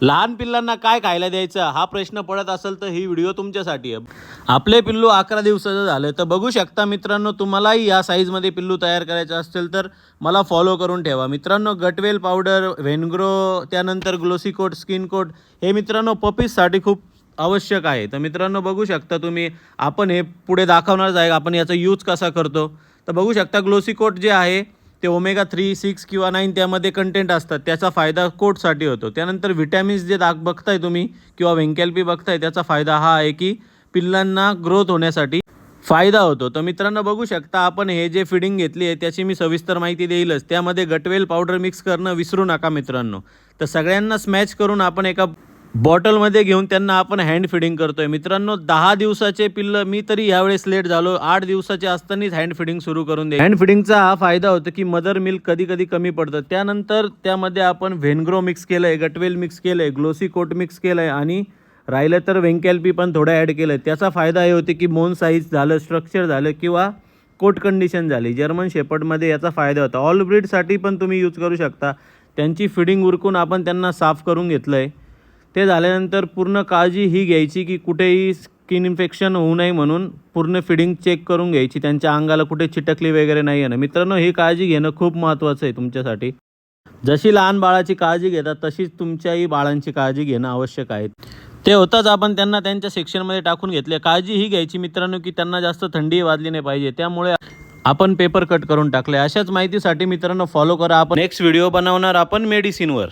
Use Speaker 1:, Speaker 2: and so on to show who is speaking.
Speaker 1: लहान पिल्लांना काय खायला द्यायचं हा प्रश्न पडत असेल तर ही व्हिडिओ तुमच्यासाठी आहे। आपले पिल्लू 11 दिवसाचं झालं तर बघू शकता मित्रांनो, तुम्हालाही या साईजमध्ये पिल्लू तयार करायचं असेल तर मला फॉलो करून ठेवा मित्रांनो। गटवेल पावडर, व्हेनग्रो, त्यानंतर ग्लोसीकोट, स्किन कोट हे मित्रांनो पपीजसाठी खूप आवश्यक आहे। तर मित्रांनो बघू शकता तुम्ही, आपण हे पुढे दाखवणारच आहे आपण याचा यूज कसा करतो। तर बघू शकता ग्लोसीकोट जे आहे ते ओमेगा 3, 6 किंवा 9 त्यामध्ये कंटेंट असतात, त्याचा फायदा कोटसाठी होतो। त्यानंतर विटॅमिन्स जे बघताय तुम्ही किंवा वेंकॅल्पी बघताय, त्याचा फायदा हा आहे की पिल्लांना ग्रोथ होण्यासाठी फायदा होतो। तर मित्रांनो बघू शकता, आपण हे जे फिडिंग घेतली आहे त्याची मी सविस्तर माहिती देईलच, त्यामध्ये गटवेल पावडर मिक्स करणं विसरू नका मित्रांनो। तर सगळ्यांना स्मॅच करून आपण एका बॉटलमध्ये घेऊन त्यांना आपण हँड फिडिंग करतोय मित्रांनो। 10 दिवसाचे पिल्लं, मी तरी यावेळेस लेट झालो, 8 दिवसाचे असतानाच हँड फिडिंग सुरू करून दे। हँड फिडिंगचा हा फायदा होतो की मदर मिल्क कधी कधी कमी पडतं। त्यानंतर त्यामध्ये आपण व्हेनग्रो मिक्स केलं आहे, गटवेल मिक्स केलं आहे, ग्लोसी कोट मिक्स केलं आहे आणि राहिलं तर वेंकॅल्पी पण थोडं ॲड केलं आहे। त्याचा फायदा हे होते की मोन साईज झालं, स्ट्रक्चर झालं किंवा कोट कंडिशन झाली, जर्मन शेपर्डमध्ये याचा फायदा होता। ऑल ब्रीडसाठी पण तुम्ही यूज करू शकता। त्यांची फिडिंग उरकून आपण त्यांना साफ करून घेतलं आहे। ते झाल्यानंतर पूर्ण काळजी ही घ्यायची की कुठेही स्किन इन्फेक्शन होऊ नये, म्हणून पूर्ण फिडिंग चेक करून घ्यायची, त्यांच्या अंगाला कुठे चिटकली वगैरे नाही आहे ना मित्रांनो। ही काळजी घेणं खूप महत्त्वाचं आहे तुमच्यासाठी। जशी लहान बाळाची काळजी घेतात तशीच तुमच्याही बाळांची काळजी घेणं आवश्यक आहे। ते होताच आपण त्यांना त्यांच्या सेक्शनमध्ये टाकून घेतले। काळजी ही घ्यायची मित्रांनो की त्यांना जास्त थंडी वाजली नाही पाहिजे, त्यामुळे आपण पेपर कट करून टाकले। अशाच माहितीसाठी मित्रांनो फॉलो करा। आपण नेक्स्ट व्हिडिओ बनवणार आपण मेडिसिनवर।